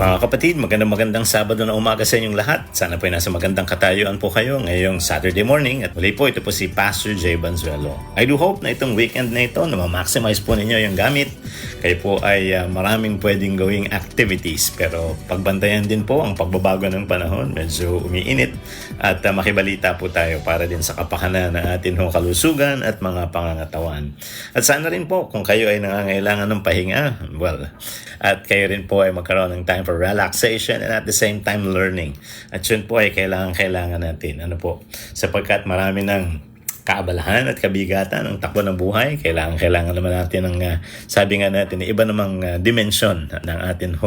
Mga kapatid, magandang Sabado na umaga sa inyong lahat. Sana po ay nasa magandang katayuan po kayo ngayong Saturday morning. At muli po, ito po si Pastor Jay Banzuelo. I do hope na itong weekend na ito na ma-maximize po ninyo yung gamit. Kayo po ay maraming pwedeng gawing activities. Pero pagbantayan din po ang pagbabago ng panahon. Medyo umiinit. At makibalita po tayo para din sa kapakanan ng ating kalusugan at mga pangangatawan. At sana rin po kung kayo ay nangangailangan ng pahinga, at kayo rin po ay magkaroon ng time for relaxation and at the same time learning. At yun po ay kailangan natin. Sapagkat marami ng kaabalahan at kabigatan ng takbo ng buhay. Kailangan naman natin ng, sabi nga natin, iba namang dimensyon ng atin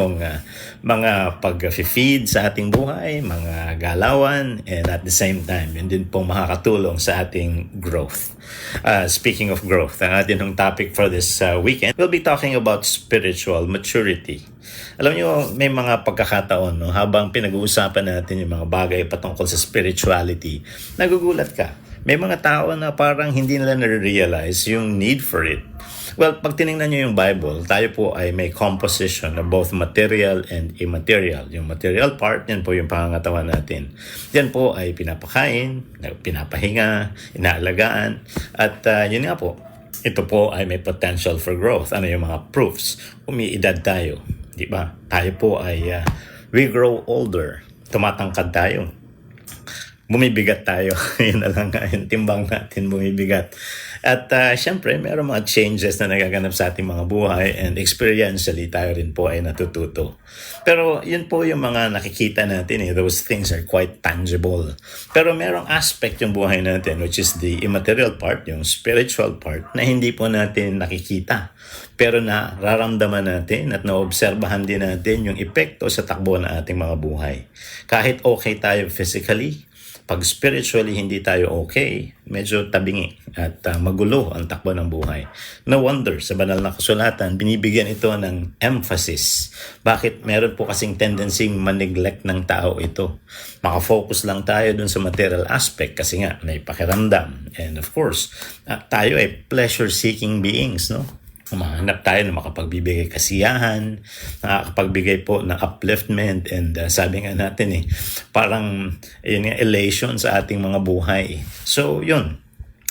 mga pag-feed sa ating buhay, mga galawan, and at the same time, yun din po makakatulong sa ating growth. Speaking of growth, ang ating topic for this weekend, we'll be talking about spiritual maturity. Alam niyo, may mga pagkakataon, habang pinag-uusapan natin yung mga bagay patungkol sa spirituality, nagugulat ka. May mga tao na parang hindi nila na-realize yung need for it. Well, pag tinignan nyo yung Bible, tayo po ay may composition of both material and immaterial. Yung material part, yan po yung pangangatawan natin. Yan po ay pinapakain, pinapahinga, inaalagaan, at yun nga po, ito po ay may potential for growth. Ano yung mga proofs? Umiidad tayo, di ba? Tayo po ay we grow older, tumatangkad tayo. Bumibigat tayo. Yun na lang yung timbang natin, bumibigat. At syempre, mayroong mga changes na nagaganap sa ating mga buhay and experientially tayo rin po ay natututo. Pero yun po yung mga nakikita natin. Those things are quite tangible. Pero mayroong aspect yung buhay natin which is the immaterial part, yung spiritual part na hindi po natin nakikita. Pero nararamdaman natin at naobserbahan din natin yung epekto sa takbo ng ating mga buhay. Kahit okay tayo physically, pag spiritually hindi tayo okay, medyo tabingi at magulo ang takbo ng buhay. No wonder, sa banal na kasulatan, binibigyan ito ng emphasis. Bakit? Meron po kasing tendency ma-neglect ng tao ito. Makafocus lang tayo dun sa material aspect kasi nga may pakiramdam. And of course, tayo ay pleasure-seeking beings, no? Umahanap tayo na makapagbibigay kasiyahan, nakakapagbigay po ng upliftment, and sabi nga natin parang yun nga, elation sa ating mga buhay. So yun,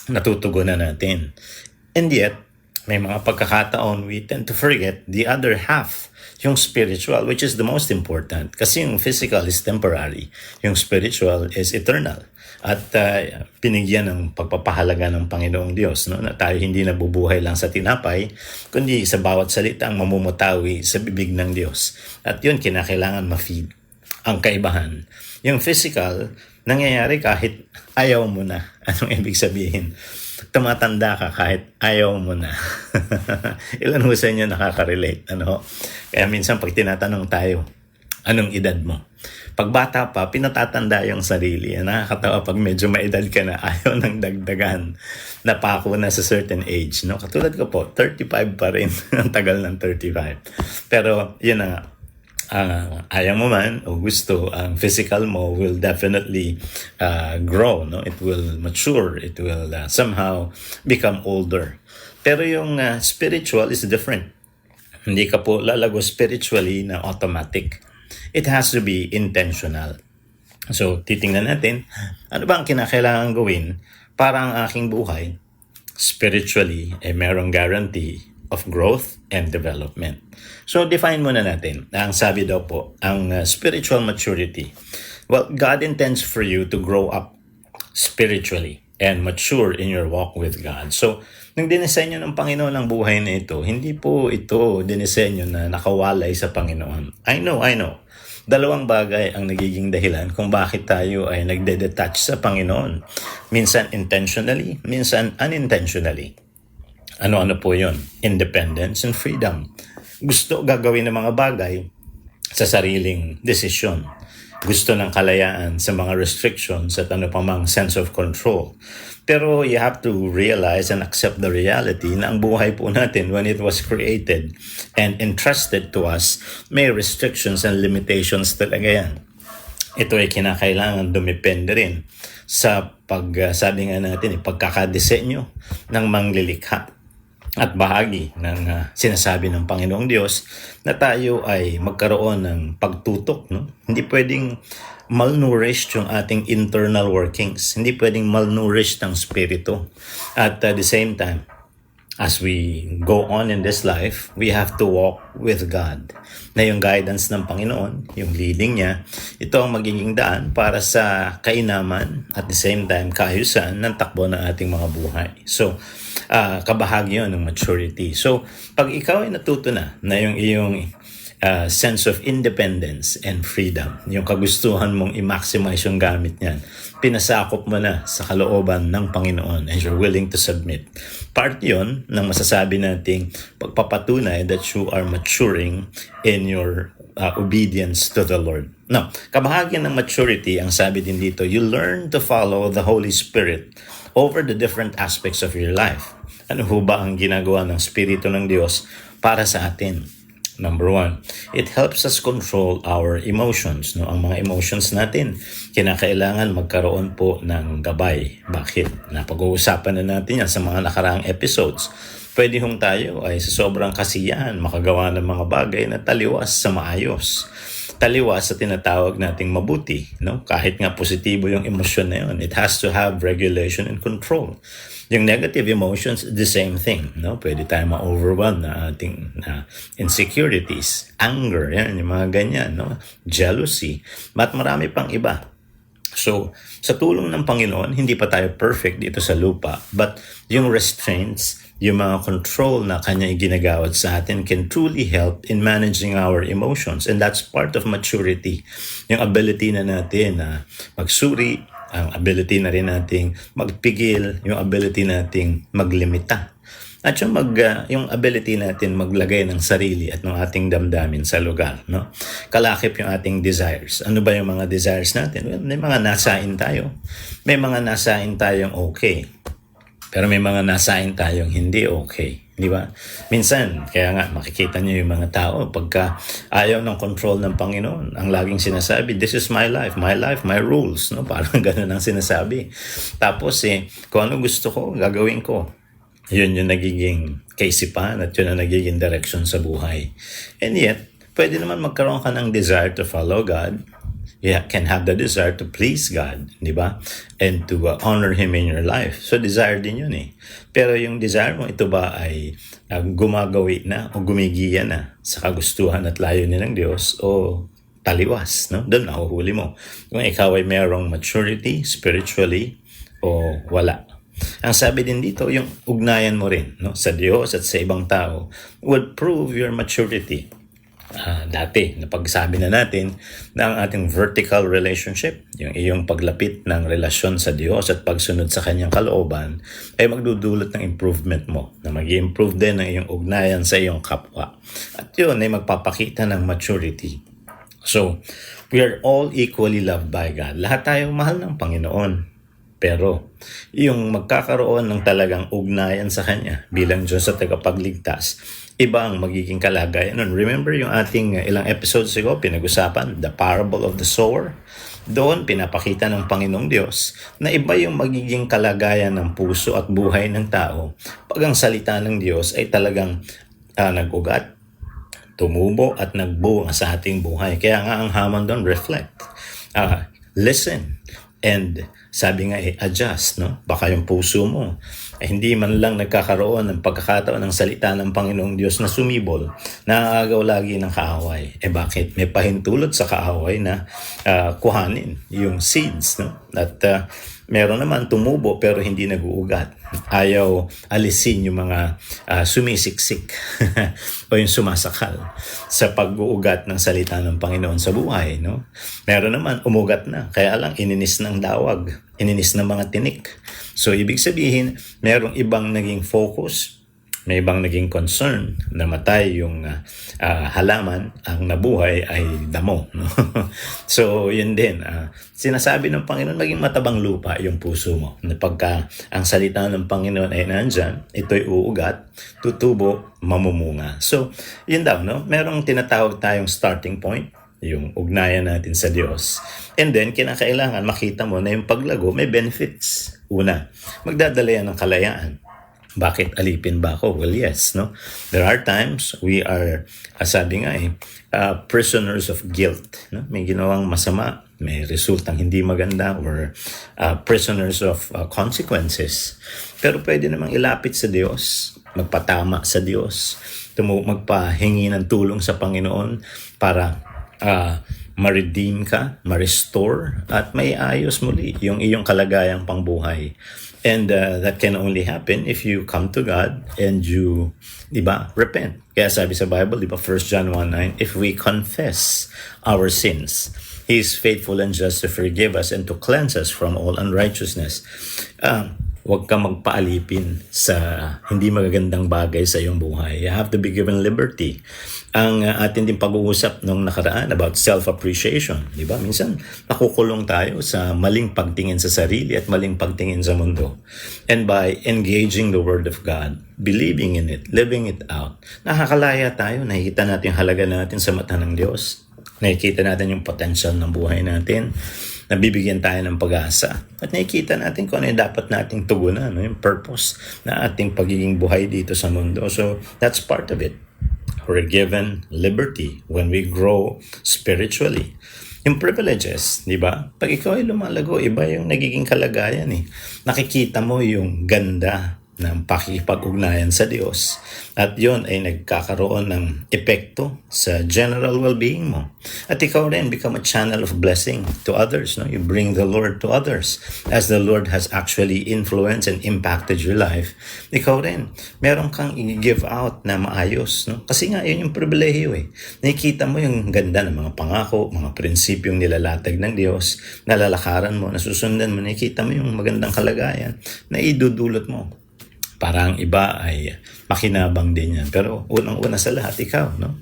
natutugunan natin. And yet, may mga pagkakataon we tend to forget the other half, yung spiritual, which is the most important. Kasi yung physical is temporary, yung spiritual is eternal. At pinigyan ng pagpapahalaga ng Panginoong Diyos, no? Na tayo hindi nabubuhay lang sa tinapay, kundi sa bawat salita ang mamumutawi sa bibig ng Diyos. At yun, kinakailangan ma-feed. Ang kaibahan, yung physical, nangyayari kahit ayaw mo na. Anong ibig sabihin? Tumatanda ka kahit ayaw mo na. Ilan ho sa inyo nakaka-relate? Kaya minsan pag tinatanong tayo, anong edad mo? Pag bata pa, pinatatanda yung sarili. Nakakatawa pag medyo maedad ka na, ayaw nang dagdagan. Napako na sa certain age. No? Katulad ko po, 35 pa rin. Ang tagal ng 35. Pero yun na nga. Ayaw mo man o gusto, ang physical mo will definitely grow. No? It will mature. It will somehow become older. Pero yung spiritual is different. Hindi ka po lalago spiritually na automatic. It has to be intentional. So, titingnan natin, ano ba ang kinakailangan gawin para ang aking buhay spiritually ay merong guarantee of growth and development. So, define muna natin. Ang sabi daw po, ang spiritual maturity. Well, God intends for you to grow up spiritually and mature in your walk with God. So, nung dinisenyo ng Panginoon ang buhay na ito, hindi po ito dinisenyo na nakawalay sa Panginoon. I know. Dalawang bagay ang nagiging dahilan kung bakit tayo ay nagde-detach sa Panginoon. Minsan intentionally, minsan unintentionally. Ano-ano po yun? Independence and freedom. Gusto gagawin ng mga bagay sa sariling desisyon. Gusto ng kalayaan sa mga restrictions at ano pang mga sense of control. Pero you have to realize and accept the reality na ang buhay po natin when it was created and entrusted to us, may restrictions and limitations talaga yan. Ito ay kinakailangan dumepende rin sa sabi nga natin, pagkakadesenyo ng manglilikha. at bahagi ng sinasabi ng Panginoong Diyos na tayo ay magkaroon ng pagtutok. No? Hindi pwedeng malnourished yung ating internal workings. Hindi pwedeng malnourished ang spirito. At the same time, as we go on in this life, we have to walk with God. Na yung guidance ng Panginoon, yung leading niya, ito ang magiging daan para sa kainaman at the same time kaayusan ng takbo ng ating mga buhay. So, kabahagi yun ng maturity. So, pag ikaw ay natuto na yung iyong sense of independence and freedom, yung kagustuhan mong i-maximize yung gamit niyan, pinasakop mo na sa kalooban ng Panginoon and you're willing to submit. Part yun ng masasabi nating pagpapatunay that you are maturing in your obedience to the Lord. Now, kabahagi ng maturity, ang sabi din dito, you learn to follow the Holy Spirit over the different aspects of your life. Ano ho ba ang ginagawa ng Espiritu ng Diyos para sa atin? Number one, it helps us control our emotions. No? Ang mga emotions natin, kinakailangan magkaroon po ng gabay. Bakit? Napag-uusapan na natin yan sa mga nakaraang episodes. Pwede hong tayo ay sa sobrang kasiyahan makagawa ng mga bagay na taliwas sa maayos. Taliwas sa tinatawag nating mabuti. No? Kahit nga positibo yung emosyon na yun, it has to have regulation and control. Yung negative emotions, the same thing. No? Pwede tayo ma-overwhelm na ating insecurities, anger, yan, yung mga ganyan, no? Jealousy, at marami pang iba. So, sa tulong ng Panginoon, hindi pa tayo perfect dito sa lupa, but yung restraints, yung mga control na Kanya ginagawad sa atin can truly help in managing our emotions. And that's part of maturity. Yung ability na natin na magsuri, ang ability na rin nating magpigil, yung ability nating maglimita. At yung ability natin maglagay ng sarili at ng ating damdamin sa lugar. No? Kalakip yung ating desires. Ano ba yung mga desires natin? Well, may mga nasain tayo. May mga nasain tayong okay. Pero may mga nasain tayong hindi okay. Di ba? Minsan, kaya nga makikita niyo yung mga tao pagka ayaw ng control ng Panginoon, ang laging sinasabi, this is my life, my rules. No? Parang ganun ang sinasabi. Tapos kung ano gusto ko, gagawin ko. Yun yung nagiging kaisipan at yun ang nagiging direction sa buhay. And yet, pwede naman magkaroon ka ng desire to follow God. You can have the desire to please God, di ba? And to honor Him in your life. So, desire din yun Pero yung desire mo, ito ba ay gumagawi na o gumigiya na sa kagustuhan at layunin ng Diyos o taliwas, no? Doon nahuhuli mo. Kung ikaw ay mayroong maturity spiritually o wala. Ang sabi din dito, yung ugnayan mo rin sa Diyos at sa ibang tao will prove your maturity. Dati, napagsabi na natin na ang ating vertical relationship, yung iyong paglapit ng relasyon sa Diyos at pagsunod sa Kanyang kalooban, ay magdudulot ng improvement mo, na mag-i-improve din ang iyong ugnayan sa iyong kapwa. At yun ay magpapakita ng maturity. So, we are all equally loved by God. Lahat tayong mahal ng Panginoon. Pero, yung magkakaroon ng talagang ugnayan sa Kanya bilang Diyos sa tagapagligtas, iba ang magiging kalagayan nun. Remember yung ating ilang episodes ago, pinag-usapan, the parable of the sower? Doon, pinapakita ng Panginoong Diyos na iba yung magiging kalagayan ng puso at buhay ng tao pag ang salita ng Diyos ay talagang nag-ugat, tumubo at nagbunga sa ating buhay. Kaya nga ang hamon doon, reflect, listen, and sabi nga adjust, no? Baka yung puso mo hindi man lang nagkakaroon ng pagkakataon ng salita ng Panginoong Diyos na sumibol, naagaw lagi ng kaaway. Bakit? May pahintulot sa kaaway na kuhanin yung seeds, no? At meron naman tumubo pero hindi nag-uugat. Ayaw alisin yung mga sumisiksik o yung sumasakal sa pag-uugat ng salita ng Panginoon sa buhay. No? Meron naman umugat na, kaya lang ininis ng dawag, ininis ng mga tinik. So ibig sabihin, merong ibang naging focus, may ibang naging concern na matay yung halaman, ang nabuhay ay damo. No? So yun din, sinasabi ng Panginoon, maging matabang lupa yung puso mo. Na pagka ang salita ng Panginoon ay nandyan, ito'y uugat, tutubo, mamumunga. So yun daw, no? Merong tinatawag tayong starting point, yung ugnayan natin sa Diyos. And then, kinakailangan makita mo na yung paglago may benefits. Una, magdadala yan ng kalayaan. Bakit alipin ba ako? Well, yes, no? There are times we are, sabi nga prisoners of guilt. No? May ginawang masama, may resultang hindi maganda, or prisoners of consequences. Pero pwede namang ilapit sa Diyos, magpatama sa Diyos, magpahingi ng tulong sa Panginoon para ma-redeem ka, ma-restore, at may ayos muli yung iyong kalagayang pangbuhay. And that can only happen if you come to God and you, repent. Kaya sabi sa Bible, 1 John 1:9, if we confess our sins, He is faithful and just to forgive us and to cleanse us from all unrighteousness. Huwag ka magpaalipin sa hindi magagandang bagay sa iyong buhay. You have to be given liberty. Ang atin din pag-uusap nung nakaraan about self-appreciation. Minsan, nakukulong tayo sa maling pagtingin sa sarili at maling pagtingin sa mundo. And by engaging the Word of God, believing in it, living it out, nakakalaya tayo, nakikita natin yung halaga natin sa mata ng Diyos. Nakikita natin yung potential ng buhay natin. Nabibigyan tayo ng pag-asa. At nakikita natin kung ano yung dapat nating tugunan, yung purpose na ating pagiging buhay dito sa mundo. So, that's part of it. We're given liberty when we grow spiritually. Yung privileges, Pag ikaw ay lumalago, iba yung nagiging kalagayan Nakikita mo yung ganda ng pakikipag-ugnayan sa Diyos. At yon ay nagkakaroon ng epekto sa general well-being mo. At ikaw rin become a channel of blessing to others. No? You bring the Lord to others. As the Lord has actually influenced and impacted your life, ikaw rin, meron kang i-give out na maayos. No? Kasi nga, yun yung pribilehiyo Nakikita mo yung ganda ng mga pangako, mga prinsipyong nilalatag ng Diyos, nalalakaran mo, nasusundan mo, nakikita mo yung magandang kalagayan na idudulot mo. Parang iba ay makinabang din yan. Pero unang-una sa lahat, ikaw, no?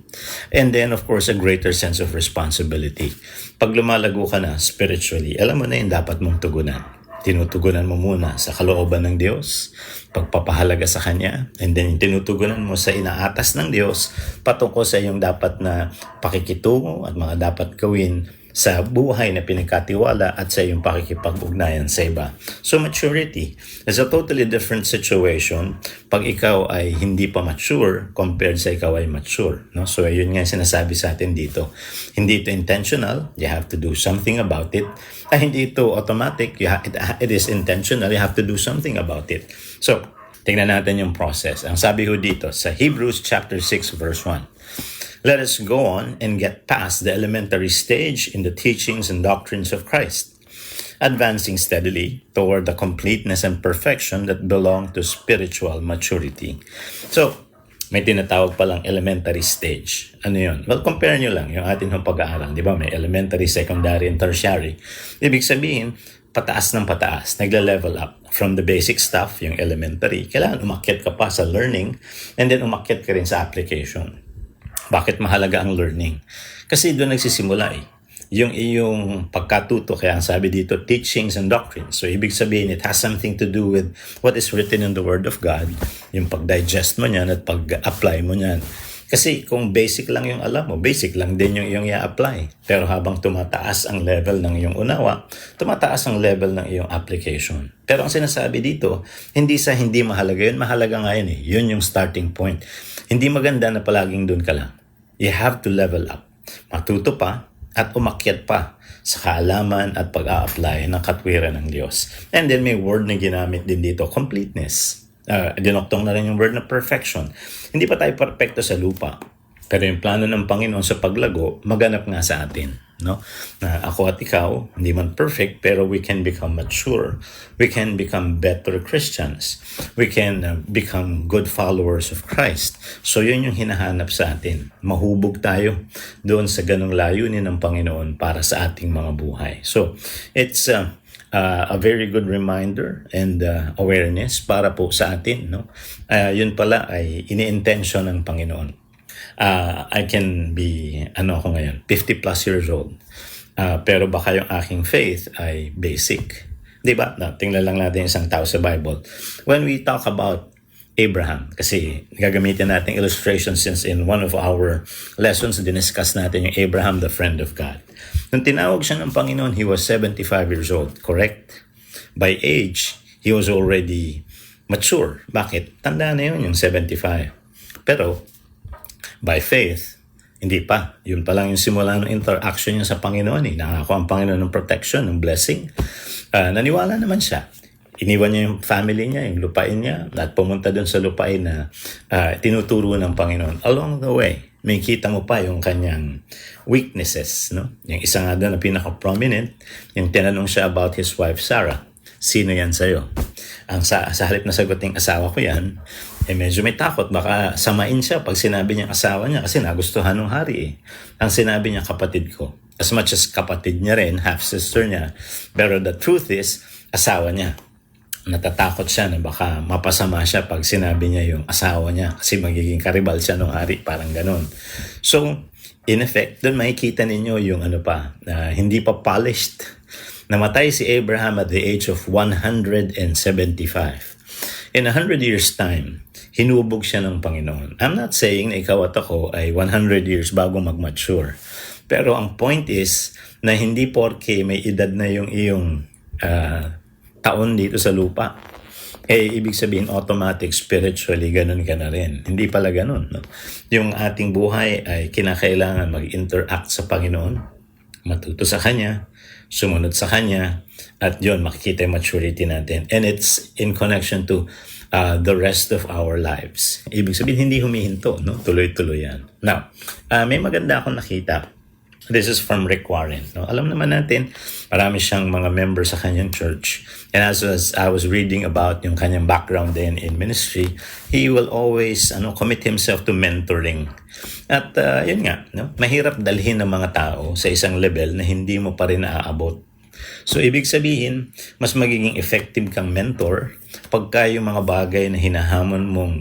And then, of course, a greater sense of responsibility. Pag lumalago ka na spiritually, alam mo na yung dapat mong tugunan. Tinutugunan mo muna sa kalooban ng Diyos, pagpapahalaga sa Kanya, and then tinutugunan mo sa inaatas ng Diyos patungkol sa iyong dapat na pakikitungo at mga dapat gawin sa buhay na pinagkatiwala at sa iyong pakikipag-ugnayan sa iba. So maturity is a totally different situation pag ikaw ay hindi pa mature compared sa ikaw ay mature. No? So yun nga sinasabi sa atin dito. Hindi ito intentional, you have to do something about it. Hindi ito automatic, it is intentional, you have to do something about it. So, tingnan natin yung process. Ang sabi ho dito sa Hebrews chapter 6 verse 1. Let us go on and get past the elementary stage in the teachings and doctrines of Christ, advancing steadily toward the completeness and perfection that belong to spiritual maturity. So, may tinatawag palang elementary stage. Ano yun? Well, compare nyo lang yung atin ng pag-aaral. May elementary, secondary, and tertiary. Ibig sabihin, pataas ng pataas, nagla-level up from the basic stuff, yung elementary. Kailangan umakyat ka pa sa learning and then umakyat ka rin sa application. Bakit mahalaga ang learning? Kasi doon nagsisimula yung iyong pagkatuto. Kaya ang sabi dito, teachings and doctrines. So ibig sabihin, it has something to do with what is written in the Word of God. Yung pag-digest mo niyan at pag-apply mo niyan. Kasi kung basic lang yung alam mo, basic lang din yung iyong i-apply. Pero habang tumataas ang level ng iyong unawa, tumataas ang level ng iyong application. Pero ang sinasabi dito, hindi sa hindi mahalaga yun. Mahalaga nga yun Yun yung starting point. Hindi maganda na palaging doon ka lang. You have to level up. Matuto pa at umakyat pa sa kaalaman at pag-a-apply ng katwiran ng Diyos. And then may word na ginamit din dito, completeness. Dinoktong na rin yung word na perfection. Hindi pa tayo perfecto sa lupa. Pero yung plano ng Panginoon sa paglago, maganap nga sa atin. No? Na ako at ikaw, hindi man perfect, pero we can become mature. We can become better Christians. We can become good followers of Christ. So yun yung hinahanap sa atin. Mahubog tayo doon sa ganong layunin ng Panginoon para sa ating mga buhay. So it's a very good reminder and awareness para po sa atin. No? Yun pala ay ini-intention ng Panginoon. I can be, 50 plus years old. Pero baka yung aking faith ay basic. Diba? Tingnan lang natin isang tao sa Bible. When we talk about Abraham, kasi gagamitin natin illustration since in one of our lessons, diniscuss natin yung Abraham, the friend of God. Nung tinawag siya ng Panginoon, he was 75 years old, correct? By age, he was already mature. Bakit? Tanda na yun, yung 75. Pero, by faith, hindi pa. Yun pa lang yung simula ng interaction niya sa Panginoon. Nangako ang Panginoon ng protection, ng blessing. Naniwala naman siya. Iniwan niya yung family niya, yung lupain niya, at pumunta dun sa lupain na tinuturo ng Panginoon. Along the way, may kita mo pa yung kanyang weaknesses. No? Yung isa nga doon na pinaka-prominent, yung tinanong siya about his wife Sarah. Sino yan sa'yo? Sa halip na saguting asawa ko yan, medyo may takot. Baka samain siya pag sinabi niya asawa niya kasi nagustuhan ng hari. Ang sinabi niya kapatid ko. As much as kapatid niya rin, half-sister niya. Pero the truth is, asawa niya. Natatakot siya na baka mapasama siya pag sinabi niya yung asawa niya kasi magiging karibal siya ng hari, parang ganun. So, in effect, doon makikita ninyo yung hindi pa polished. Namatay si Abraham at the age of 175. In 100 years' time, hinubog siya ng Panginoon. I'm not saying na ikaw at ako ay 100 years bago mag-mature. Pero ang point is na hindi porke may edad na yung iyong taon dito sa lupa, ibig sabihin automatic spiritually ganun ka na rin. Hindi pala ganun. No? Yung ating buhay ay kinakailangan mag-interact sa Panginoon, matuto sa Kanya, sumunod sa Kanya, at yun, makikita yung maturity natin. And it's in connection to the rest of our lives. Ibig sabihin, hindi humihinto, no? Tuloy-tuloy yan. Now, may maganda akong nakita. This is from Rick Warren. No? Alam naman natin, marami siyang mga members sa kanyang church. And as I was reading about yung kanyang background din in ministry, he will always commit himself to mentoring. At yun nga, no? Mahirap dalhin ng mga tao sa isang level na hindi mo pa rin naaabot. So, ibig sabihin, mas magiging effective kang mentor pagka yung mga bagay na hinahamon mong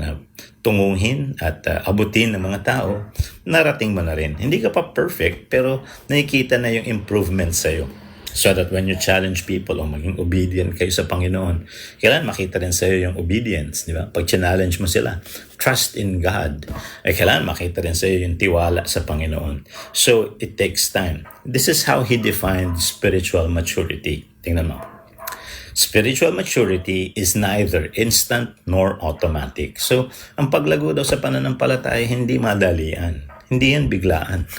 tunguhin at abutin ng mga tao, narating mo na rin. Hindi ka pa perfect, pero nakikita na yung improvement sa'yo. So that when you challenge people o maging obedient kayo sa Panginoon, kailangan makita rin sa'yo yung obedience, di ba? Pag challenge mo sila, trust in God, kailangan makita rin sa'yo yung tiwala sa Panginoon. So it takes time. This is how he defined spiritual maturity. Tingnan mo. Spiritual maturity is neither instant nor automatic. So, ang paglago daw sa pananampalataya, hindi madalian. Hindi yan biglaan.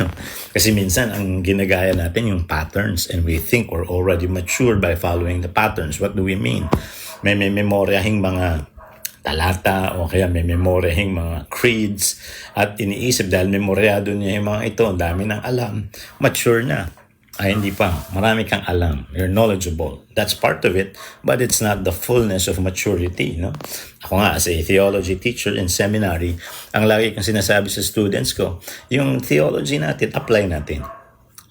Kasi minsan, ang ginagaya natin yung patterns and we think we're already mature by following the patterns. What do we mean? May memoryahing mga talata o kaya may memoryahing mga creeds at iniisip dahil memoryado niya yung mga ito, ang dami ng alam, mature na. Ay, hindi pa. Marami kang alam. You're knowledgeable. That's part of it, but it's not the fullness of maturity. No? Ako nga, as a theology teacher in seminary, ang lagi kong sinasabi sa students ko, yung theology natin, apply natin.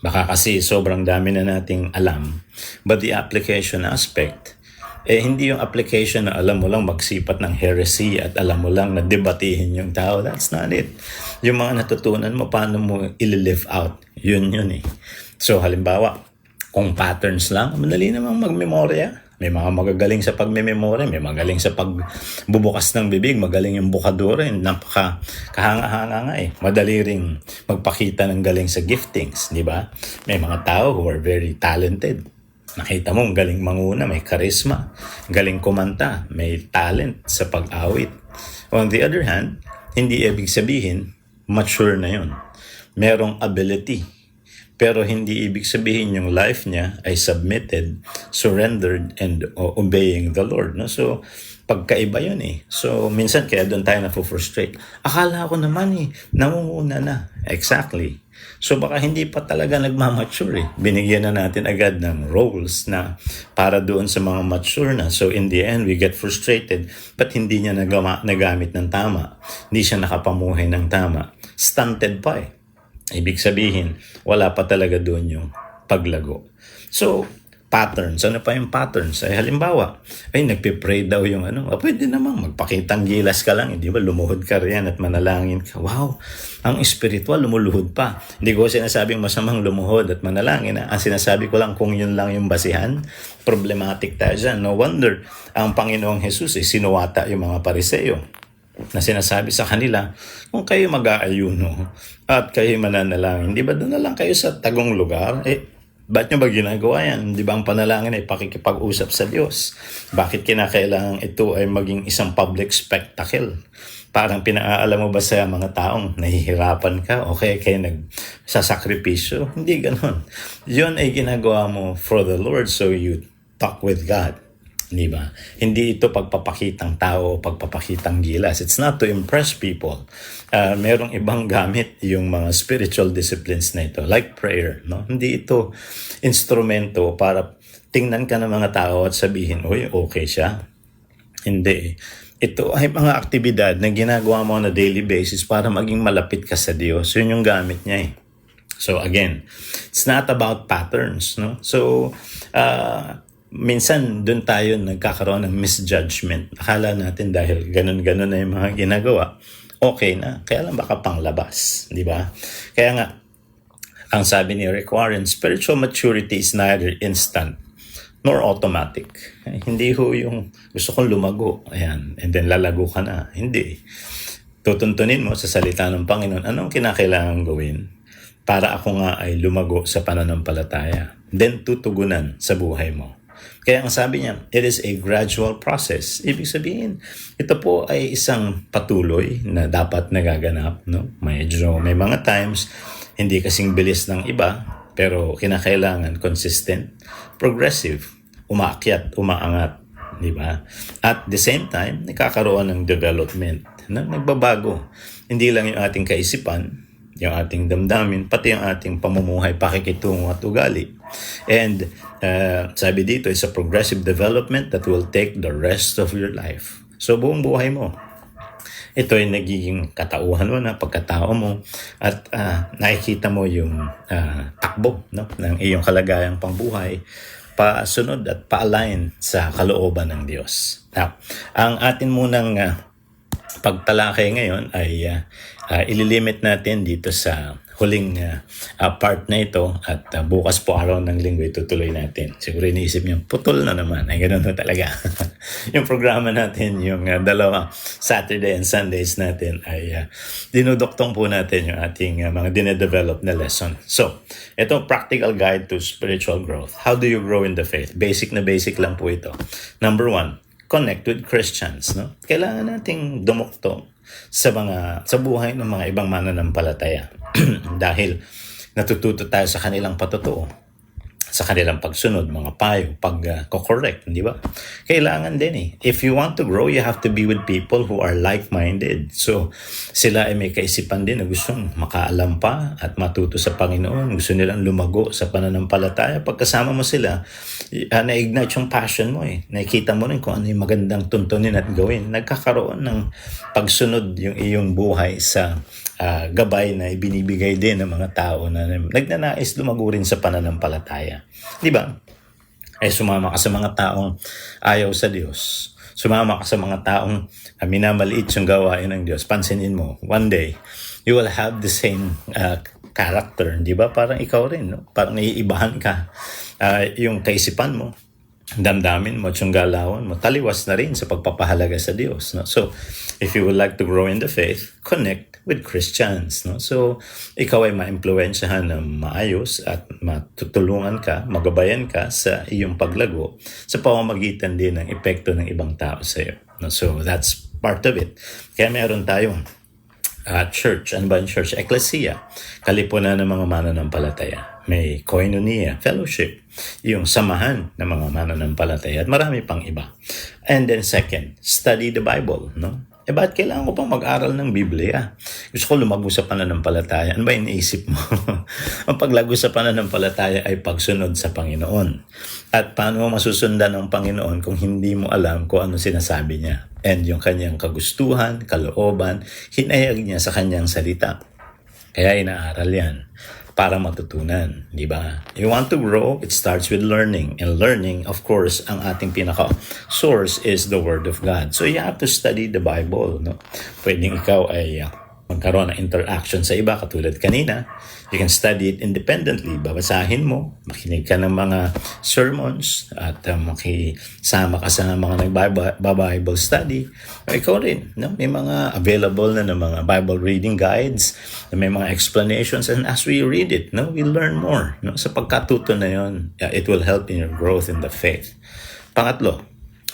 Baka kasi sobrang dami na nating alam, but the application aspect, hindi yung application na alam mo lang magsipat ng heresy at alam mo lang na debatihin yung tao. That's not it. Yung mga natutunan mo, paano mo i-live out. Yun eh. So, halimbawa, kung patterns lang, madali namang magmemorya. May mga magagaling sa pagmememorya, may magaling sa pagbubukas ng bibig, magaling yung bukadura, napaka kahanga-hanga nga eh. Madali ring magpakita ng galing sa giftings, di ba? May mga tao who are very talented. Nakita mo, galing manguna, may charisma, galing kumanta, may talent sa pag-awit. On the other hand, hindi ibig sabihin, mature na yun. Merong ability. Pero hindi ibig sabihin yung life niya ay submitted, surrendered, and obeying the Lord. No? So, pagkaiba yun eh. So, minsan kaya doon tayo na-frustrate. Akala ko naman namumuna na. Exactly. So, baka hindi pa talaga nagmamature eh. Binigyan na natin agad ng roles na para doon sa mga mature na. So, in the end, we get frustrated. But hindi niya nagamit ng tama. Hindi siya nakapamuhay ng tama. Stunted pa eh. Ibig sabihin, wala pa talaga doon yung paglago. So, patterns. Ano pa yung patterns? Ay halimbawa, nagpipray daw yung pwede namang magpakitang gilas ka lang. Di ba? Lumuhod ka riyan at manalangin ka. Wow! Ang spiritual, lumuluhod pa. Hindi ko sinasabing masamang lumuhod at manalangin. Ang sinasabi ko lang kung yun lang yung basihan, problematic tayo dyan. No wonder, ang Panginoong Jesus sinuwata yung mga Pariseo na sinasabi sa kanila, kung kayo mag-aayuno at kayo mananalangin, di ba doon na lang kayo sa tagong lugar? Ba't nyo ba ginagawa yan? Di ba ang panalangin ay pakikipag-usap sa Diyos? Bakit kinakailangan ito ay maging isang public spectacle? Parang pinaalam mo ba sa mga taong nahihirapan ka o kaya nagsasakripisyo? Hindi ganon. Yun ay ginagawa mo for the Lord, so you talk with God. Di ba? Hindi ito pagpapakitang tao o pagpapakitang gilas. It's not to impress people. Merong ibang gamit yung mga spiritual disciplines na ito, like prayer. No? Hindi ito instrumento para tingnan ka ng mga tao at sabihin, uy, okay siya. Hindi. Ito ay mga aktibidad na ginagawa mo on a daily basis para maging malapit ka sa Diyos. Yun yung gamit niya eh. So again, it's not about patterns. No? So, minsan doon tayo nagkakaroon ng misjudgment. Akala natin dahil ganun-ganun na yung mga ginagawa, okay na. Kaya lang baka panglabas, di ba? Kaya nga, ang sabi ni Rick Warren, spiritual maturity is neither instant nor automatic. Hindi ho yung gusto kong lumago, ayan, and then lalago ka na. Hindi. Tutuntunin mo sa salita ng Panginoon, anong kinakailangan gawin para ako nga ay lumago sa pananampalataya. Then tutugunan sa buhay mo. Kaya ang sabi niya, it is a gradual process. Ibig sabihin, ito po ay isang patuloy na dapat nagaganap. No? May mga times, hindi kasing bilis ng iba, pero kinakailangan consistent, progressive, umaakyat, umaangat. Diba? At the same time, nakakaroon ng development na nagbabago. Hindi lang yung ating kaisipan, yung ating damdamin, pati yung ating pamumuhay, pakikitungo at ugali. And sabi dito, it's a progressive development that will take the rest of your life. So buong buhay mo, ito ay nagiging katauhan mo na pagkatao mo at nakikita mo yung takbo no, ng iyong kalagayang pangbuhay pasunod at pa-align sa kalooban ng Diyos. Now, ang atin munang pagtalakay ngayon ay ililimit natin dito sa huling part na ito at bukas po araw ng linggo itutuloy natin. Siguro iniisip niyo, putol na naman. Ay, ganun na talaga. Yung programa natin, yung dalawa Saturday and Sundays natin ay dinudoktong po natin yung ating mga dinedevelop na lesson. So, ito practical guide to spiritual growth. How do you grow in the faith? Basic na basic lang po ito. Number 1, connect with Christians. No? Kailangan nating dumuktong sa buhay ng mga ibang mananampalataya. Dahil natututo tayo sa kanilang patutuo, sa kanilang pagsunod, mga payo, pag-correct, di ba? Kailangan din eh. If you want to grow, you have to be with people who are like-minded. So, sila ay may kaisipan din na gustong makaalam pa at matuto sa Panginoon. Gusto nilang lumago sa pananampalataya. Pagkasama mo sila, na-ignite yung passion mo eh. Nakikita mo rin kung ano yung magandang tuntunin at gawin. Nagkakaroon ng pagsunod yung iyong buhay sa gabay na ibinibigay din ng mga tao na nagnanais lumago rin sa pananampalataya. Di ba? Ay sumama ka sa mga taong ayaw sa Diyos. Sumama ka sa mga taong minamaliit yung gawain ng Diyos. Pansinin mo, one day, you will have the same character. Di ba? Parang ikaw rin. No? Parang naiibahan ka. Yung kaisipan mo, damdamin mo, yung galawan mo, taliwas na rin sa pagpapahalaga sa Diyos. No? So, if you would like to grow in the faith, connect with Christians. No? So, ikaw ay ma-impluensyahan na maayos at matutulungan ka, magabayan ka sa iyong paglago sa pamamagitan din ng epekto ng ibang tao sa iyo. No? So, that's part of it. Kaya meron tayong church. Ano ba yung church? Ecclesia. Kalipunan ng mga mananampalataya. May koinonia, fellowship. Yung samahan ng mga mananampalataya. At marami pang iba. And then second, study the Bible. No? Bakit kailangan ko pang mag-aral ng Biblia? Gusto ko lumago sa pananampalataya. Ano ba iniisip mo? Ang paglago sa pananampalataya ay pagsunod sa Panginoon. At paano mo masusundan ng Panginoon kung hindi mo alam kung ano sinasabi niya? And yung kanyang kagustuhan, kalooban, hinayag niya sa kanyang salita. Kaya inaaral yan para matutunan, di ba? You want to grow, it starts with learning. And learning, of course, ang ating pinaka-source is the Word of God. So you have to study the Bible. No? Pwedeng ikaw ay magkaroon ng interaction sa iba katulad kanina. You can study it independently. Babasahin mo, makinig ka ng mga sermons at makisama ka sa mga nag-Bible study. O ikaw rin, no? May mga available na mga Bible reading guides, may mga explanations, and as we read it, no, we learn more. No? Sa pagkatuto na yun, it will help in your growth in the faith. Pangatlo,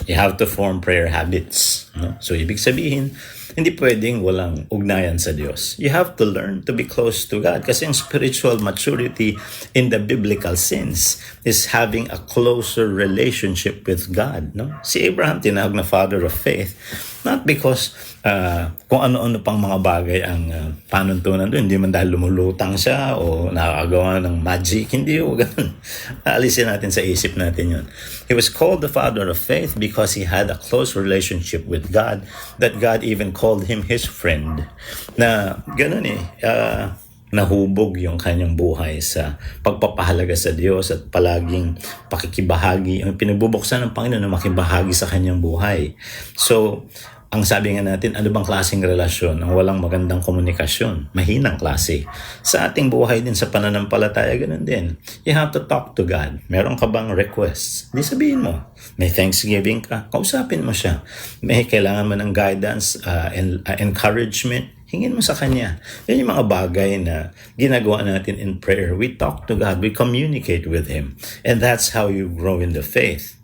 you have to form prayer habits. No? So, ibig sabihin, hindi pwedeng walang ugnayan sa Diyos. You have to learn to be close to God. Kasi yung spiritual maturity in the biblical sense is having a closer relationship with God. No? Si Abraham, tinawag na father of faith, not because kung ano-ano pang mga bagay ang panuntunan doon. Hindi man dahil lumulutang siya o nakakagawa ng magic. Hindi o ganun. Alisin natin sa isip natin yun. He was called the father of faith because he had a close relationship with God, that God even called him his friend. Na ganun nahubog yung kanyang buhay sa pagpapahalaga sa Diyos at palaging pakikibahagi, ang pinagbubuksan ng Panginoon na makibahagi sa kanyang buhay. So, ang sabi nga natin, ano bang klaseng relasyon ang walang magandang komunikasyon? Mahinang klase. Sa ating buhay din sa pananampalataya, ganun din. You have to talk to God. Meron ka bang requests? Di sabihin mo. May thanksgiving ka, kausapin mo siya. May kailangan mo ng guidance, encouragement, hingin mo sa Kanya. Yan yung mga bagay na ginagawa natin in prayer. We talk to God, we communicate with Him. And that's how you grow in the faith.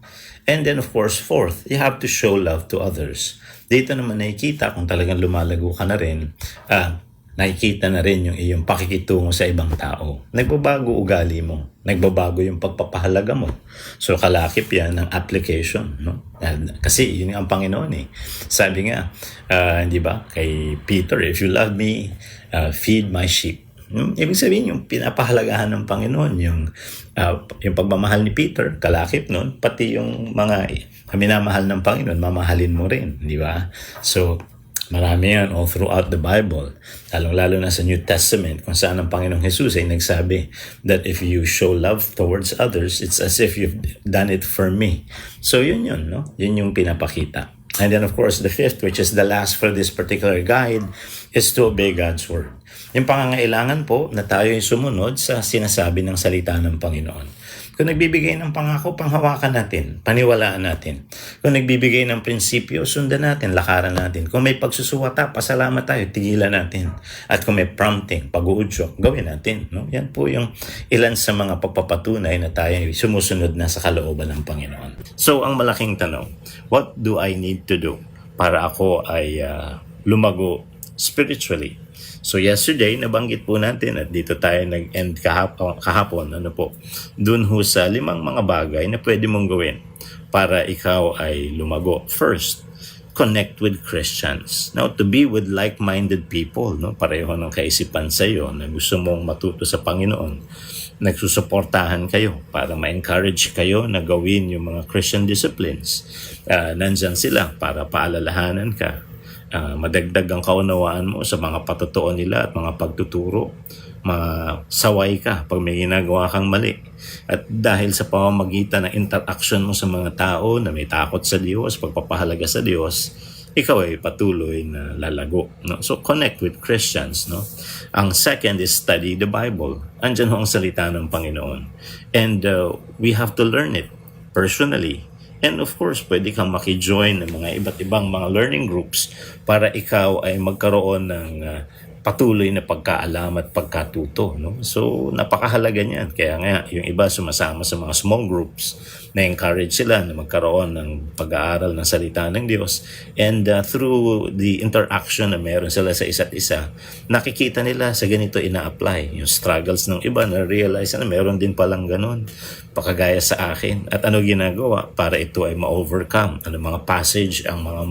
And then of course, fourth, you have to show love to others. Dito naman nakikita kung talagang lumalago ka na rin, nakikita na rin yung iyong pakikitungo sa ibang tao. Nagbabago ugali mo. Nagbabago yung pagpapahalaga mo. So kalakip yan ng application. No? Kasi yun ang Panginoon eh. Sabi nga, di ba, kay Peter, if you love me, feed my sheep. Ibig sabihin yung pinapahalagahan ng Panginoon, yung pagmamahal ni Peter, kalakip nun, pati yung mga minamahal ng Panginoon, mamahalin mo rin, di ba? So, marami yan all throughout the Bible, lalong-lalo na sa New Testament, kung saan ang Panginoong Jesus ay nagsabi that if you show love towards others, it's as if you've done it for me. So, yun, no? Yun yung pinapakita. And then, of course, the fifth, which is the last for this particular guide, is to obey God's word. Yung pangangailangan po na tayo ay sumunod sa sinasabi ng salita ng Panginoon. Kung nagbibigay ng pangako, panghawakan natin, paniwalaan natin. Kung nagbibigay ng prinsipyo, sundan natin, lakaran natin. Kung may pagsusuwata, pasalamat tayo, tigilan natin. At kung may prompting, pag-uudyok, gawin natin. No? Yan po yung ilan sa mga pagpapatunay na tayo sumusunod na sa kalooban ng Panginoon. So, ang malaking tanong, what do I need to do para ako ay lumago spiritually? So yesterday, nabanggit po natin at dito tayo nag-end kahapon, dun ho sa 5 mga bagay na pwede mong gawin para ikaw ay lumago. First, connect with Christians. Now, to be with like-minded people, no? Pareho ng kaisipan sa iyo na gusto mong matuto sa Panginoon. Nagsusuportahan kayo para ma-encourage kayo na gawin yung mga Christian disciplines. Nandyan sila para paalalahanan ka. Madagdag ang kaunawaan mo sa mga patotoo nila at mga pagtuturo. Masaway ka pag may ginagawa kang mali. At dahil sa pamamagitan ng interaction mo sa mga tao na may takot sa Diyos, pagpapahalaga sa Diyos, ikaw ay patuloy na lalago. No? So connect with Christians. No? Ang second is study the Bible. Andyan ho ang salita ng Panginoon. And we have to learn it personally. And of course, pwede kang makijoin ng mga iba't ibang mga learning groups para ikaw ay magkaroon ng patuloy na pagkaalam at pagkatuto. No? So, napakahalaga niyan. Kaya nga, yung iba sumasama sa mga small groups, na-encourage sila na magkaroon ng pag-aaral ng salita ng Diyos. And through the interaction na meron sila sa isa't isa, nakikita nila sa ganito ina-apply. Yung struggles ng iba, na-realize na meron din palang ganun, pakagaya sa akin. At ano ginagawa para ito ay ma-overcome? Ano mga passage ang mga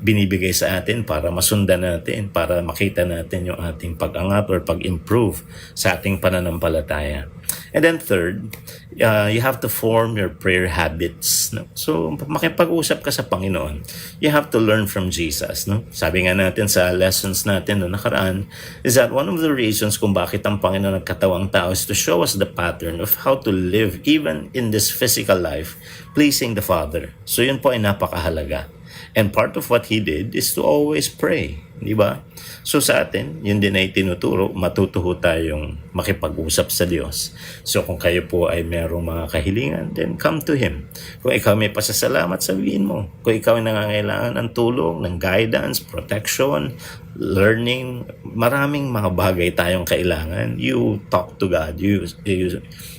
binibigay sa atin para masundan natin, para makita natin yung ating pag-angat or pag-improve sa ating pananampalataya. And then third, you have to form your prayer habits. No? So, makipag-usap ka sa Panginoon, you have to learn from Jesus. No? Sabi nga natin sa lessons natin na nakaraan, is that one of the reasons kung bakit ang Panginoon nagkatawang tao is to show us the pattern of how to live even in this physical life, pleasing the Father. So, yun po ay napakahalaga. And part of what He did is to always pray. di ba? So sa atin, yun din ay tinuturo, matutuho tayong makipag-usap sa Diyos. So kung kayo po ay merong mga kahilingan, then come to Him. Kung ikaw may pasasalamat, sabihin mo. Kung ikaw ay nangangailangan ng tulong, ng guidance, protection, learning, maraming mga bagay tayong kailangan. You talk to God. You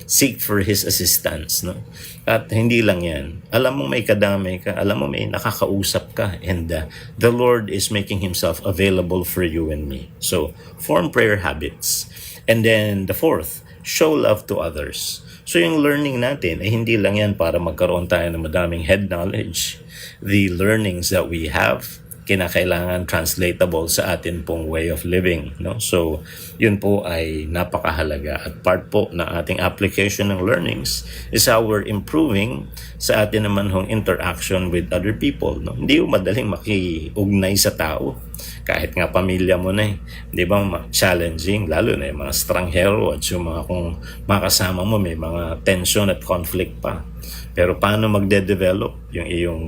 seek for His assistance. No? At hindi lang yan. Alam mo may kadamay ka. Alam mo may nakakausap ka. And the Lord is making Himself available for you and me. So, form prayer habits. And then the fourth, show love to others. So yung learning natin ay hindi lang yan para magkaroon tayo ng madaming head knowledge. The learnings that we have, kinakailangan translatable sa atin pong way of living, no? So yun po ay napakahalaga at part po ng ating application ng learnings is how we're improving sa atin naman hong interaction with other people, no? Hindi mo madaling makiugnay sa tao kahit nga pamilya mo na di ba, challenging, lalo na yung mga stranghero at yung mga kung makasama mo may mga tension at conflict pa. Pero paano magde-develop yung iyong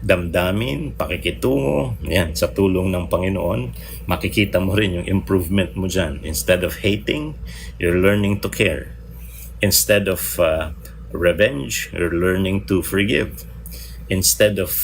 damdamin, pakikitungo, yan, sa tulong ng Panginoon, makikita mo rin yung improvement mo dyan. Instead of hating, you're learning to care. Instead of revenge, you're learning to forgive. Instead of,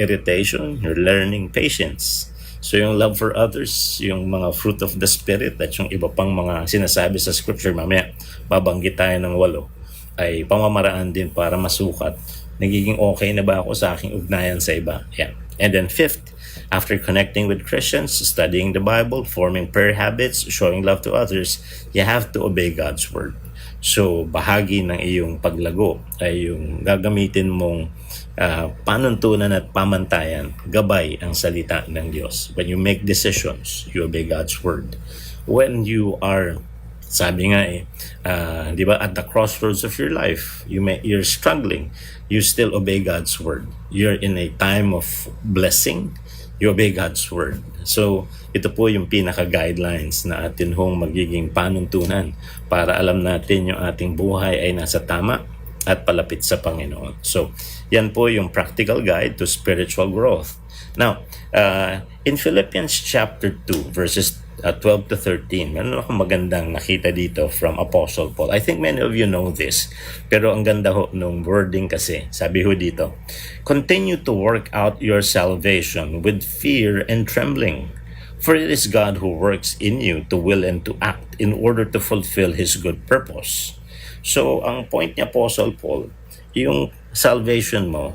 irritation, you're learning patience. So yung love for others, yung mga fruit of the Spirit at yung iba pang mga sinasabi sa Scripture, mamaya babanggit tayo ng 8, ay pamamaraan din para masukat. Nagiging okay na ba ako sa aking ugnayan sa iba? Yeah. And then 5th, after connecting with Christians, studying the Bible, forming prayer habits, showing love to others, you have to obey God's Word. So bahagi ng iyong paglago ay yung gagamitin mong panuntunan at pamantayan, gabay ang salita ng Diyos. When you make decisions, you obey God's Word. When you are, sabi nga di ba, at the crossroads of your life, you're struggling, you still obey God's Word. You're in a time of blessing, you obey God's Word. So, ito po yung pinaka-guidelines na atin hong magiging panuntunan para alam natin yung ating buhay ay nasa tama at palapit sa Panginoon. So, yan po yung practical guide to spiritual growth. Now, in Philippians chapter 2, verses 12 to 13, meron akong magandang nakita dito from Apostle Paul. I think many of you know this, pero ang ganda ho nung wording kasi. Sabi ho dito, continue to work out your salvation with fear and trembling. For it is God who works in you to will and to act in order to fulfill His good purpose. So, ang point ni Apostle Paul, yung salvation mo,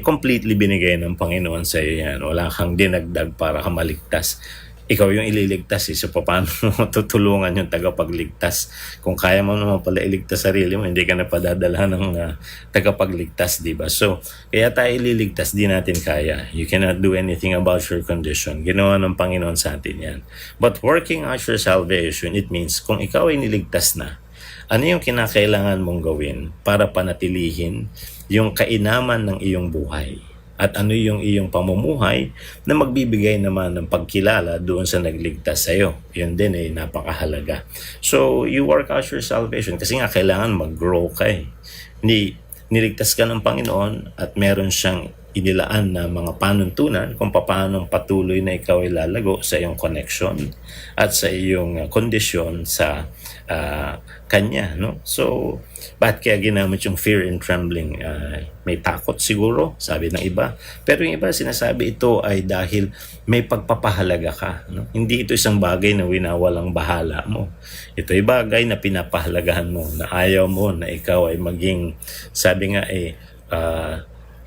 completely binigay ng Panginoon sa iyo yan. Wala kang dinagdag para ka maligtas. Ikaw yung ililigtas so paano mo tutulungan yung tagapagligtas? Kung kaya mo naman pala iligtas sarili mo, hindi ka na padadala ng tagapagligtas, di ba? So, kaya tayo ililigtas, di natin kaya. You cannot do anything about your condition. Ginawa ng Panginoon sa atin yan. But working out your salvation, it means kung ikaw ay niligtas na, ano yung kinakailangan mong gawin para panatilihin yung kainaman ng iyong buhay? At ano yung iyong pamumuhay na magbibigay naman ng pagkilala doon sa nagligtas sa iyo. Yun din ay napakahalaga. So, you work out your salvation kasi nga kailangan mag-grow ka niligtas ka ng Panginoon at meron siyang inilaan na mga panuntunan kung paano patuloy na ikaw ay lalago sa iyong connection at sa iyong kondisyon sa Kanya, no? So, bakit kaya ginamit yung fear and trembling? May takot siguro, sabi ng iba. Pero yung iba sinasabi ito ay dahil may pagpapahalaga ka, no? Hindi ito isang bagay na winawalang bahala mo. Ito ay bagay na pinapahalagahan mo, na ayaw mo na ikaw ay maging, sabi nga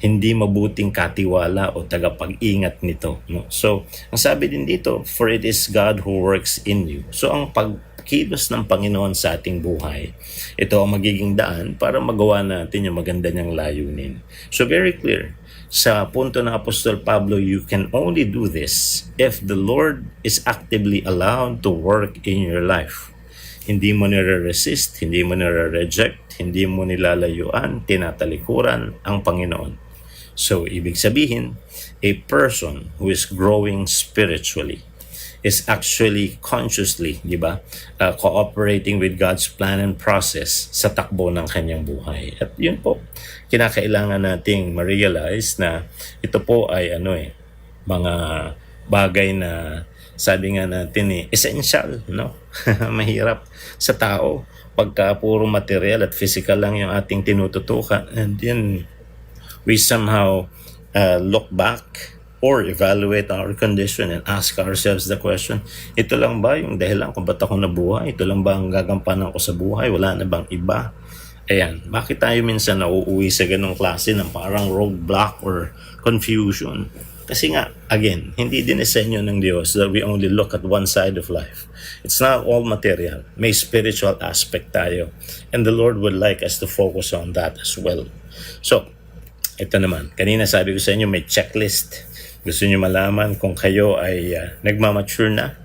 hindi mabuting katiwala o tagapag-ingat nito, no? So, ang sabi din dito, for it is God who works in you. So, ang pagkilos ng Panginoon sa ating buhay, ito ang magiging daan para magawa natin yung maganda niyang layunin. So, very clear. Sa punto ng Apostol Pablo, you can only do this if the Lord is actively allowed to work in your life. Hindi mo nire-resist, hindi mo nire-reject, hindi mo nilalayuan, tinatalikuran ang Panginoon. So, ibig sabihin, a person who is growing spiritually is actually consciously, di ba, cooperating with God's plan and process sa takbo ng kanyang buhay. At yun po, kinakailangan nating ma-realize na ito po ay mga bagay na sabi nga natin essential, no? Mahirap sa tao pagka puro material at physical lang yung ating tinututukan, and then we somehow look back or evaluate our condition and ask ourselves the question, ito lang ba yung dahilan kung ba't ako nabuhay? Ito lang ba ang gagampanan ko sa buhay? Wala na bang iba? Ayan, bakit tayo minsan nauuwi sa ganong klase ng parang roadblock or confusion? Kasi nga, again, hindi dinisenyo ng Diyos that we only look at one side of life. It's not all material. May spiritual aspect tayo. And the Lord would like us to focus on that as well. So, ito naman, kanina sabi ko sa inyo may checklist. Gusto niyo malaman kung kayo ay nagmamature na?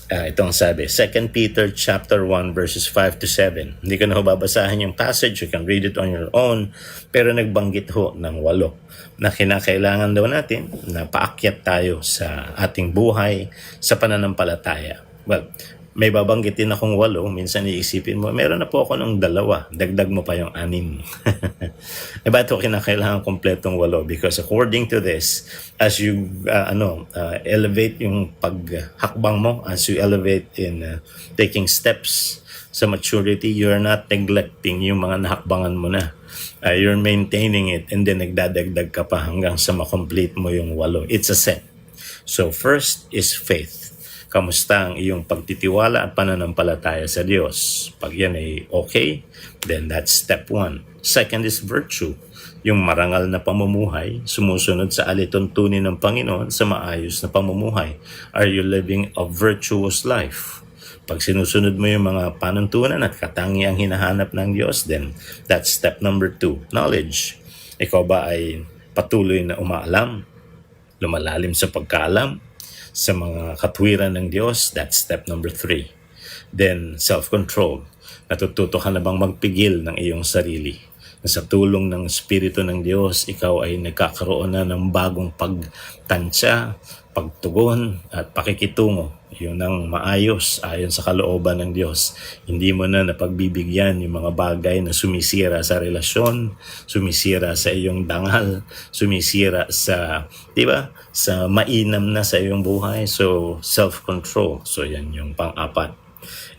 Ito ang sabi, 2 Peter chapter 1 verses 5 to 7. Hindi ko na babasahin yung passage, you can read it on your own. Pero nagbanggit ho ng 8 na kinakailangan daw natin na paakyat tayo sa ating buhay sa pananampalataya. Well, may babanggitin akong 8, minsan iisipin mo, meron na po ako ng 2, dagdag mo pa yung 6. Ba't ko kinakailangan kompletong 8? Because according to this, as you elevate yung paghakbang mo, as you elevate in taking steps sa maturity, you're not neglecting yung mga nahakbangan mo na. You're maintaining it, and then nagdadagdag ka pa hanggang sa makomplete mo yung 8. It's a set. So first is faith. Kamusta ang iyong pagtitiwala at pananampalataya sa Diyos? Pag yan ay okay, then that's step 1. Second is virtue. Yung marangal na pamumuhay, sumusunod sa alituntunin ng Panginoon sa maayos na pamumuhay. Are you living a virtuous life? Pag sinusunod mo yung mga panuntunan at katangiang hinahanap ng Diyos, then that's step number 2. Knowledge. Ikaw ba ay patuloy na umaalam? Lumalalim sa pagkaalam? Sa mga katwiran ng Diyos, that's step number 3. Then, self-control. Natututo ka na bang magpigil ng iyong sarili? Na sa tulong ng Espiritu ng Diyos, ikaw ay nagkakaroon na ng bagong pagtansya, pagtugon, at pakikitungo. Yun ang maayos ayon sa kalooban ng Diyos. Hindi mo na napagbibigyan yung mga bagay na sumisira sa relasyon, sumisira sa iyong dangal, sumisira sa, sa mainam na sa iyong buhay. So, self-control. So, yan yung pang-4.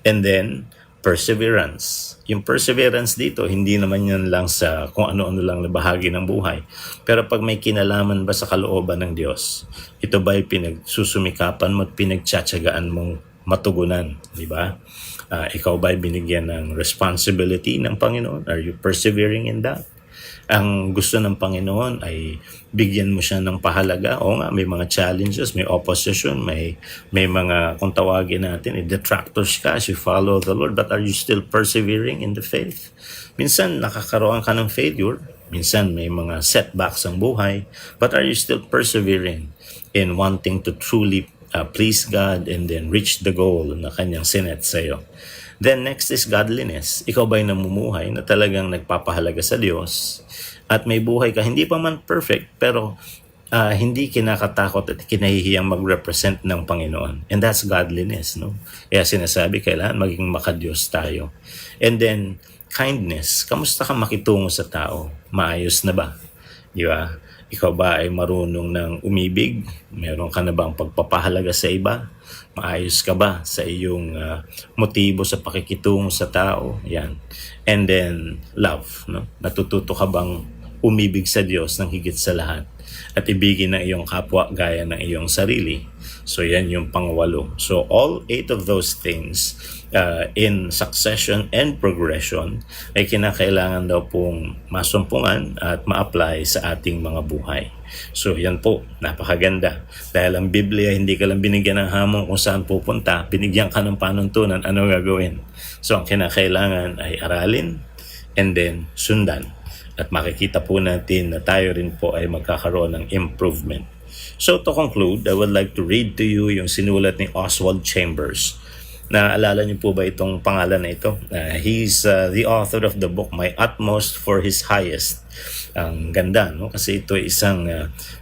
And then, perseverance. Yung perseverance dito, hindi naman yan lang sa kung ano-ano lang na bahagi ng buhay. Pero pag may kinalaman ba sa kalooban ng Diyos, ito ba'y pinagsusumikapan mo at pinagtsatsagaan mong matugunan, di ba? Ikaw ba'y binigyan ng responsibility ng Panginoon? Are you persevering in that? Ang gusto ng Panginoon ay bigyan mo siya ng pahalaga. O nga, may mga challenges, may opposition, may mga, kung tawagin natin, detractors ka as you follow the Lord. But are you still persevering in the faith? Minsan, nakakaroon ka ng failure. Minsan, may mga setbacks ang buhay. But are you still persevering in wanting to truly please God and then reach the goal na kanyang sinet sa'yo? Then next is godliness. Ikaw ba'y namumuhay na talagang nagpapahalaga sa Diyos at may buhay ka, hindi pa man perfect, pero hindi kinakatakot at kinahihiyang mag-represent ng Panginoon. And that's godliness, no? Kaya sinasabi, kailangan maging makadiyos tayo. And then, kindness. Kamusta ka makitungo sa tao? Maayos na ba? Di ba? Ikaw ba ay marunong ng umibig? Meron ka na bang pagpapahalaga sa iba? Maayos ka ba sa iyong motibo sa pakikitungo sa tao? Yan. And then, love. No? Natututo ka bang umibig sa Diyos ng higit sa lahat? At ibigin ng iyong kapwa gaya ng iyong sarili. So, yan yung pang-8. So, all 8 of those things in succession and progression ay kinakailangan daw pong masumpungan at ma-apply sa ating mga buhay. So, yan po, napakaganda. Dahil ang Biblia, hindi ka lang binigyan ng hamon kung saan pupunta, binigyan ka ng panuntunan, ano gagawin. So, ang kinakailangan ay aralin and then sundan. At makikita po natin na tayo rin po ay magkakaroon ng improvement. So to conclude, I would like to read to you yung sinulat ni Oswald Chambers. Naalala niyo po ba itong pangalan na ito? He's the author of the book, My Utmost for His Highest. Ang ganda, no? Kasi ito ay isang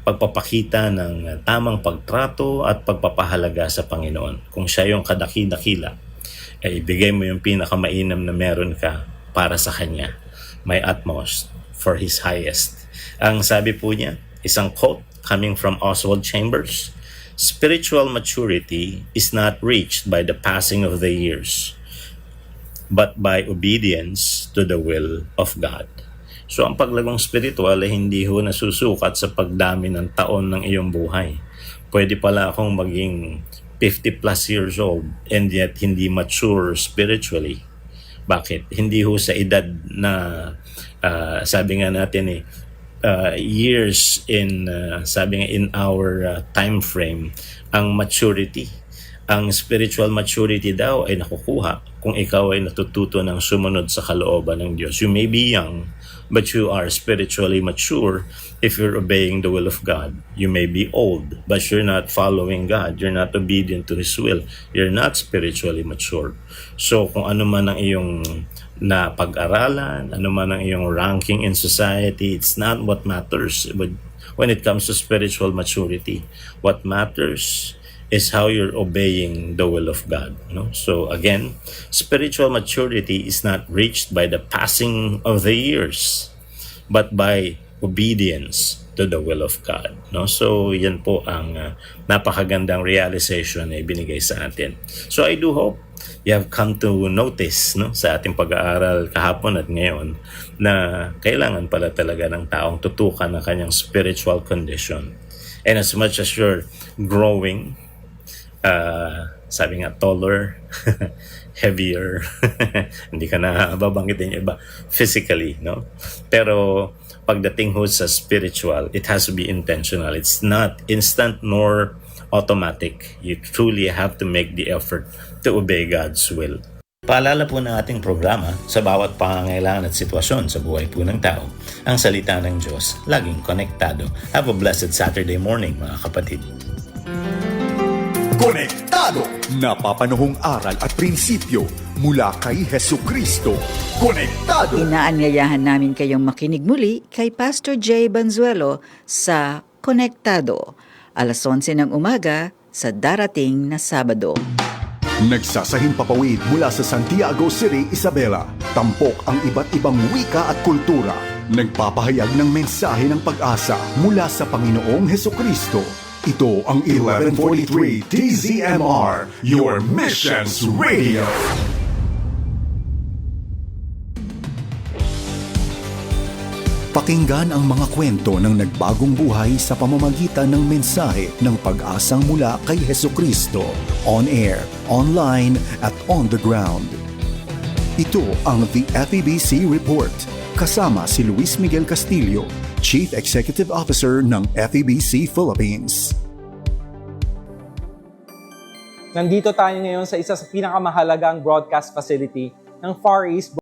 pagpapakita ng tamang pagtrato at pagpapahalaga sa Panginoon. Kung siya yung kadaki-dakila, ay ibigay mo yung pinakamainam na meron ka para sa Kanya. My utmost for His highest. Ang sabi po niya, isang quote coming from Oswald Chambers, Spiritual maturity is not reached by the passing of the years, but by obedience to the will of God. So ang paglagong spiritual ay hindi ho nasusukat sa pagdami ng taon ng iyong buhay. Pwede pala akong maging 50 plus years old and yet hindi mature spiritually. Bakit? Hindi ho sa edad na sabi nga natin years in sabi nga in our time frame ang maturity. Ang spiritual maturity daw ay nakukuha kung ikaw ay natututo ng sumunod sa kalooban ng Diyos. You may be young, but you are spiritually mature if you're obeying the will of God. You may be old, but you're not following God. You're not obedient to His will. You're not spiritually mature. So kung ano man ang iyong napag-aralan, ano man ang iyong ranking in society, it's not what matters when it comes to spiritual maturity. What matters is how you're obeying the will of God. No? So again, spiritual maturity is not reached by the passing of the years, but by obedience to the will of God. No? So yan po ang napakagandang realization na ibinigay sa atin. So I do hope you have come to notice sa ating pag-aaral kahapon at ngayon na kailangan pala talaga ng taong tutukan ng kanyang spiritual condition. And as much as you're growing, sabi nga taller, heavier, hindi ka na babanggitin yung iba physically, no? Pero pagdating ho sa spiritual, it has to be intentional. It's not instant nor automatic. You truly have to make the effort to obey God's will. Paalala po ng ating programa, sa bawat pangangailangan at sitwasyon sa buhay po ng tao, ang salita ng Diyos laging konektado. Have a blessed Saturday morning, mga kapatid. Konektado! Napapanahong aral at prinsipyo mula kay Hesukristo. Konektado! Inaanyayahan namin kayong makinig muli kay Pastor J. Banzuelo sa Konektado, alas 11 ng umaga sa darating na Sabado. Nagsasahing papawid mula sa Santiago City, Isabela. Tampok ang iba't ibang wika at kultura. Nagpapahayag ng mensahe ng pag-asa mula sa Panginoong Hesukristo. Ito ang 1143 TZMR, your Missions Radio. Pakinggan ang mga kwento ng nagbagong buhay sa pamamagitan ng mensahe ng pag-asang mula kay Hesukristo. On air, online, at on the ground. Ito ang The FEBC Report. Kasama si Luis Miguel Castillo, Chief Executive Officer ng FEBC Philippines. Nandito tayo ngayon sa isa sa pinakamahalagang broadcast facility ng Far East